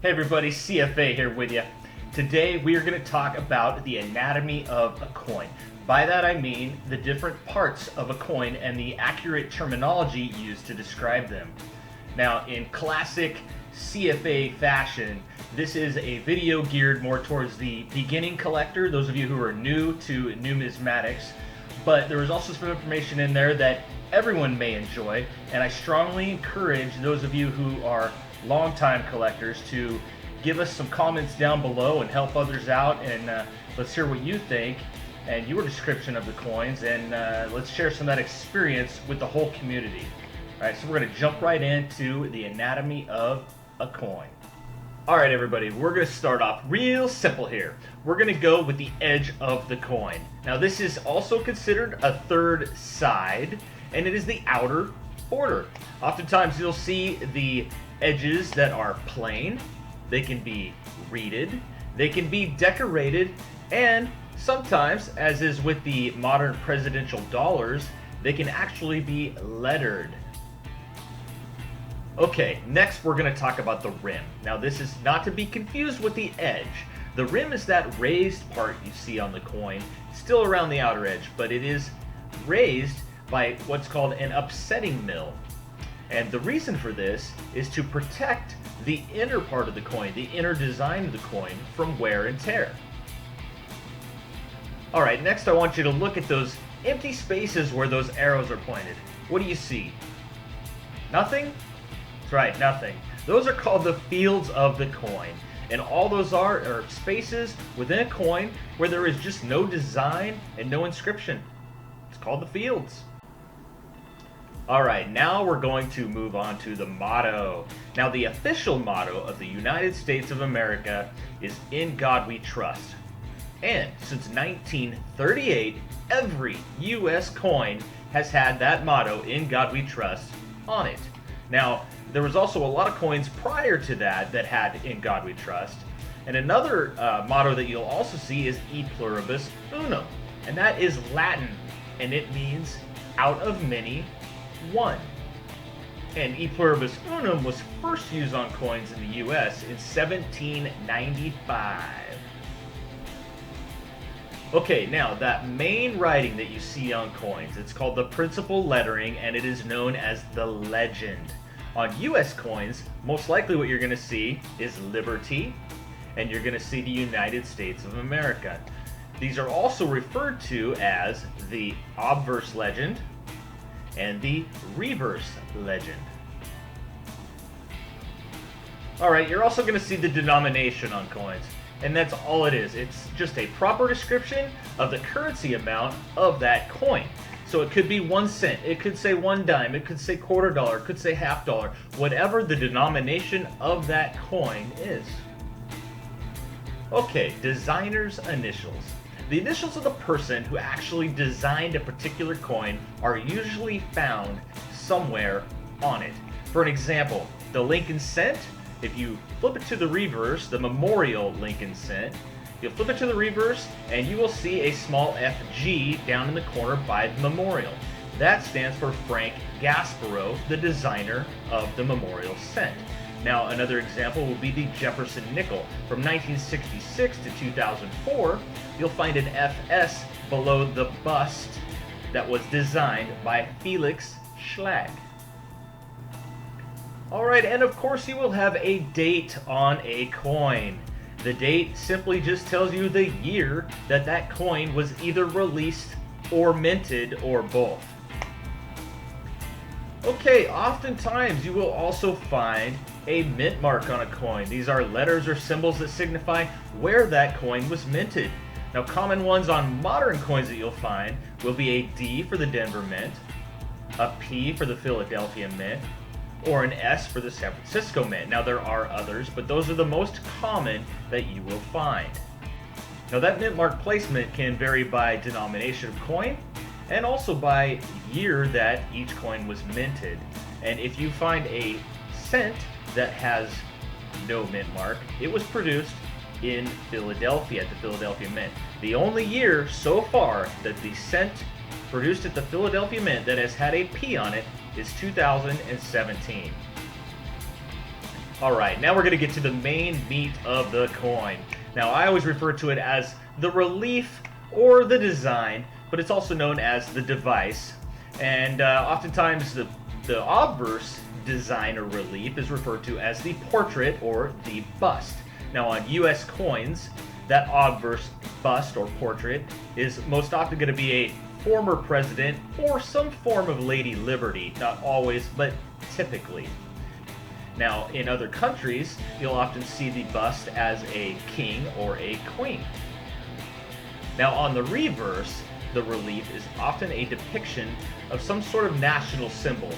Hey everybody, CFA here with you. Today we are going to talk about the anatomy of a coin. By that I mean the different parts of a coin and the accurate terminology used to describe them. Now, in classic CFA fashion, this is a video geared more towards the beginning collector, those of you who are new to numismatics, but there is also some information in there that everyone may enjoy, and I strongly encourage those of you who are longtime collectors to give us some comments down below and help others out, and let's hear what you think and your description of the coins, and let's share some of that experience with the whole community. Alright, so we're going to jump right into the anatomy of a coin. Alright everybody, we're going to start off real simple here. We're going to go with the edge of the coin. Now this is also considered a third side, and it is the outer border. Oftentimes you'll see the edges that are plain, they can be reeded, they can be decorated, and sometimes, as is with the modern presidential dollars, they can actually be lettered. Okay, next we're going to talk about the rim. Now this is not to be confused with the edge. The rim is that raised part you see on the coin, still around the outer edge, but it is raised by what's called an upsetting mill. And the reason for this is to protect the inner part of the coin, the inner design of the coin, from wear and tear. Alright, next I want you to look at those empty spaces where those arrows are pointed. What do you see? Nothing? That's right, nothing. Those are called the fields of the coin. And all those are spaces within a coin where there is just no design and no inscription. It's called the fields. Alright, now we're going to move on to the motto. Now the official motto of the United States of America is "In God We Trust." And since 1938, every US coin has had that motto, "In God We Trust," on it. Now, there was also a lot of coins prior to that that had "In God We Trust." And another motto that you'll also see is "E pluribus unum." And that is Latin, and it means out of many, one. And "E pluribus unum" was first used on coins in the US in 1795. Okay, now that main writing that you see on coins, it's called the principal lettering, and it is known as the legend. On US coins, most likely what you're going to see is Liberty, and you're going to see the United States of America. These are also referred to as the obverse legend and the reverse legend. Alright, you're also going to see the denomination on coins. And that's all it is. It's just a proper description of the currency amount of that coin. So it could be 1 cent, it could say 1 dime, it could say quarter dollar, it could say half dollar, whatever the denomination of that coin is. Okay, designer's initials. The initials of the person who actually designed a particular coin are usually found somewhere on it. For an example, the Lincoln cent, if you flip it to the reverse, the Memorial Lincoln cent, you'll flip it to the reverse and you will see a small FG down in the corner by the Memorial. That stands for Frank Gaspereau, the designer of the Memorial cent. Now another example will be the Jefferson nickel. From 1966 to 2004, you'll find an FS below the bust that was designed by Felix Schlag. Alright, and of course you will have a date on a coin. The date simply just tells you the year that that coin was either released or minted, or both. Okay, oftentimes you will also find a mint mark on a coin. These are letters or symbols that signify where that coin was minted. Now, common ones on modern coins that you'll find will be a D for the Denver Mint, a P for the Philadelphia Mint, or an S for the San Francisco Mint. Now there are others, but those are the most common that you will find. Now that mint mark placement can vary by denomination of coin and also by year that each coin was minted. And if you find a cent that has no mint mark, it was produced in Philadelphia at the Philadelphia Mint. The only year so far that the cent produced at the Philadelphia Mint that has had a P on it is 2017. Alright, now we're going to get to the main meat of the coin. Now I always refer to it as the relief or the design, but it's also known as the device. And oftentimes the obverse design or relief is referred to as the portrait or the bust. Now on US coins, that obverse bust or portrait is most often going to be a former president or some form of Lady Liberty. Not always, but typically. Now, in other countries, you'll often see the bust as a king or a queen. Now, on the reverse, the relief is often a depiction of some sort of national symbol,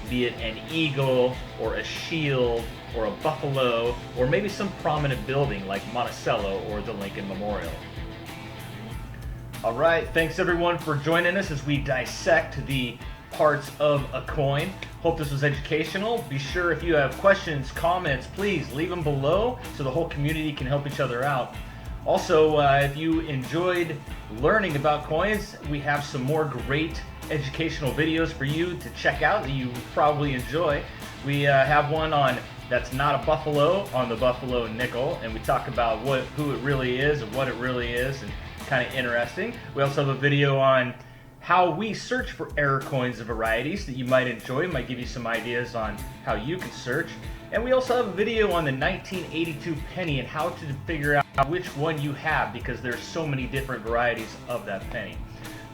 be it an eagle or a shield or a buffalo or maybe some prominent building like Monticello or the Lincoln Memorial. Alright, thanks everyone for joining us as we dissect the parts of a coin. Hope this was educational. Be sure if you have questions, comments, please leave them below so the whole community can help each other out. Also, if you enjoyed learning about coins, we have some more great educational videos for you to check out that you probably enjoy. We have one on that's not a buffalo on the buffalo nickel, and we talk about who it really is and what it really is, and kind of interesting. We also have a video on how we search for error coins of varieties that you might enjoy. It might give you some ideas on how you can search. And we also have a video on the 1982 penny and how to figure out which one you have, because there's so many different varieties of that penny.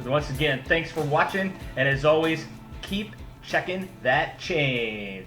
So once again, thanks for watching, and as always, keep checking that change.